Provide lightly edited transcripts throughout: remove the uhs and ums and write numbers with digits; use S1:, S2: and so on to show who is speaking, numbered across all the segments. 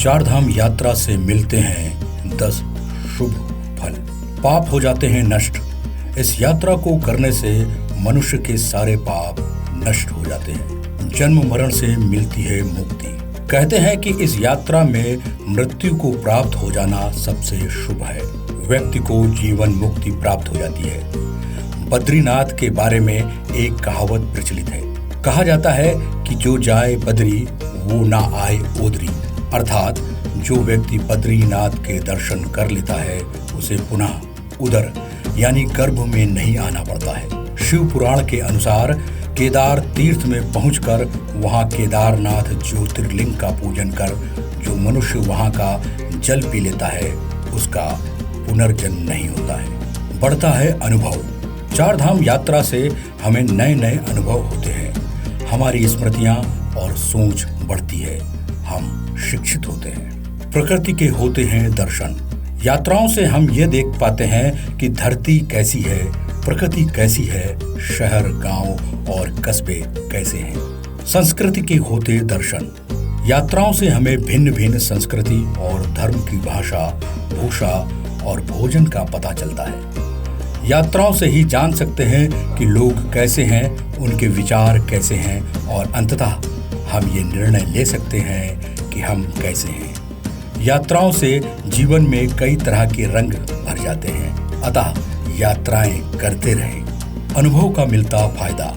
S1: चार धाम यात्रा से मिलते हैं 10 शुभ फल। पाप हो जाते हैं नष्ट। इस यात्रा को करने से मनुष्य के सारे पाप नष्ट हो जाते हैं। जन्म मरण से मिलती है मुक्ति। कहते हैं कि इस यात्रा में मृत्यु को प्राप्त हो जाना सबसे शुभ है। व्यक्ति को जीवन मुक्ति प्राप्त हो जाती है। बद्रीनाथ के बारे में एक कहावत प्रचलित है। कहा जाता है कि जो जाए बद्री वो ना आए ओदरी, अर्थात जो व्यक्ति बद्रीनाथ के दर्शन कर लेता है उसे पुनः उदर यानी गर्भ में नहीं आना पड़ता है। शिव पुराण के अनुसार केदार तीर्थ में पहुंचकर वहां केदारनाथ ज्योतिर्लिंग का पूजन कर जो मनुष्य वहां का जल पी लेता है उसका पुनर्जन्म नहीं होता है, बढ़ता है अनुभव। चार धाम यात्रा से हमें नए नए अनुभव होते हैं, हमारी स्मृतियां और सोच बढ़ती है, हम शिक्षित होते हैं। प्रकृति के होते हैं दर्शन। यात्राओं से हम ये देख पाते हैं कि धरती कैसी है, प्रकृति कैसी है, शहर गांव और कस्बे कैसे हैं। संस्कृति के होते दर्शन। यात्राओं से हमें भिन्न भिन्न संस्कृति और धर्म की भाषा, भूषा और भोजन का पता चलता है। यात्राओं से ही जान सकते हैं कि लोग कैसे हैं, उनके विचार कैसे हैं और अंततः हम ये निर्णय ले सकते हैं कि हम कैसे हैं। यात्राओं से जीवन में कई तरह के रंग भर जाते हैं, अतः यात्राएं करते रहें। अनुभव का मिलता फायदा।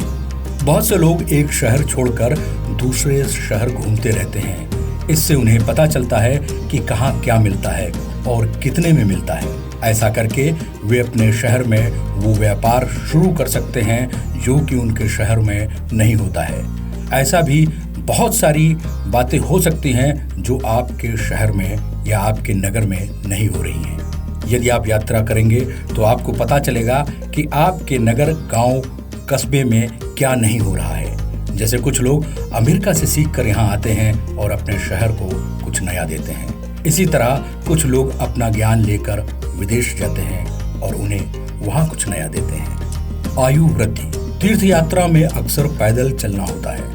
S1: बहुत से लोग एक शहर छोड़कर दूसरे शहर घूमते रहते हैं। इससे उन्हें पता चलता है कि कहाँ क्या मिलता है और कितने में मिलता है। ऐसा करके वे अपने शहर में वो व्यापार शुरू कर सकते हैं जो कि उनके शहर में नहीं होता है। ऐसा भी बहुत सारी बातें हो सकती हैं जो आपके शहर में या आपके नगर में नहीं हो रही हैं। यदि आप यात्रा करेंगे तो आपको पता चलेगा कि आपके नगर, गांव, कस्बे में क्या नहीं हो रहा है। जैसे कुछ लोग अमेरिका से सीख कर यहाँ आते हैं और अपने शहर को कुछ नया देते हैं। इसी तरह कुछ लोग अपना ज्ञान लेकर विदेश जाते हैं और उन्हें वहाँ कुछ नया देते हैं। आयु वृद्धि। तीर्थ यात्रा में अक्सर पैदल चलना होता है।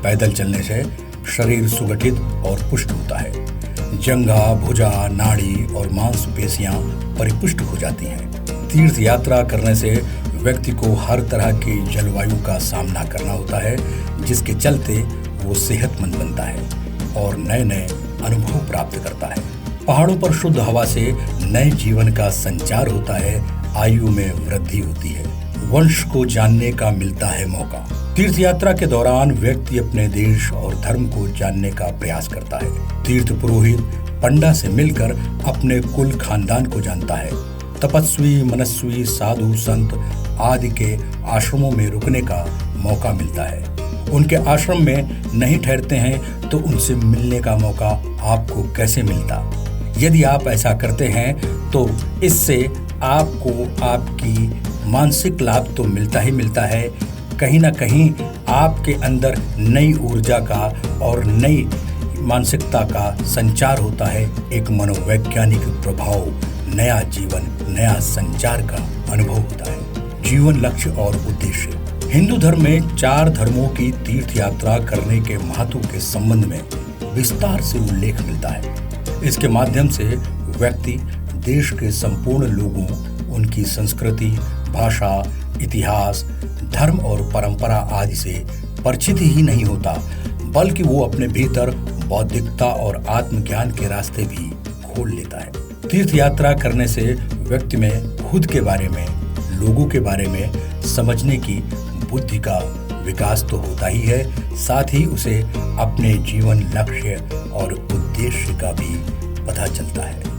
S1: पैदल चलने से शरीर सुगठित और पुष्ट होता है। जंघा, भुजा, नाड़ी और मांसपेशियां परिपुष्ट हो जाती हैं। तीर्थ यात्रा करने से व्यक्ति को हर तरह की जलवायु का सामना करना होता है, जिसके चलते वो सेहतमंद बनता है और नए नए अनुभव प्राप्त करता है। पहाड़ों पर शुद्ध हवा से नए जीवन का संचार होता है, आयु में वृद्धि होती है, वंश को जानने का मिलता है मौका। तीर्थ यात्रा के दौरान व्यक्ति अपने देश और धर्म को जानने का प्रयास करता है। तीर्थ पुरोहित पंडा से मिलकर अपने कुल खानदान को जानता है। तपस्वी, मनस्वी, साधु, संत आदि के आश्रमों में रुकने का मौका मिलता है। उनके आश्रम में नहीं ठहरते हैं तो उनसे मिलने का मौका आपको कैसे मिलता। यदि आप ऐसा करते हैं तो इससे आपको आपकी मानसिक लाभ तो मिलता ही मिलता है, कहीं ना कहीं आपके अंदर नई ऊर्जा का और नई मानसिकता का संचार होता है। एक मनोवैज्ञानिक प्रभाव, नया जीवन, नया संचार का अनुभव होता है। जीवन लक्ष्य और उद्देश्य। हिंदू धर्म में 4 धर्मों की तीर्थ यात्रा करने के महत्व के संबंध में विस्तार से उल्लेख मिलता है। इसके माध्यम से व्यक्ति देश के संपूर्ण लोगों, उनकी संस्कृति, भाषा, इतिहास, धर्म और परंपरा आदि से परिचित ही नहीं होता, बल्कि वो अपने भीतर बौद्धिकता और आत्मज्ञान के रास्ते भी खोल लेता है। तीर्थ यात्रा करने से व्यक्ति में खुद के बारे में, लोगों के बारे में समझने की बुद्धि का विकास तो होता ही है, साथ ही उसे अपने जीवन लक्ष्य और उद्देश्य का भी पता चलता है।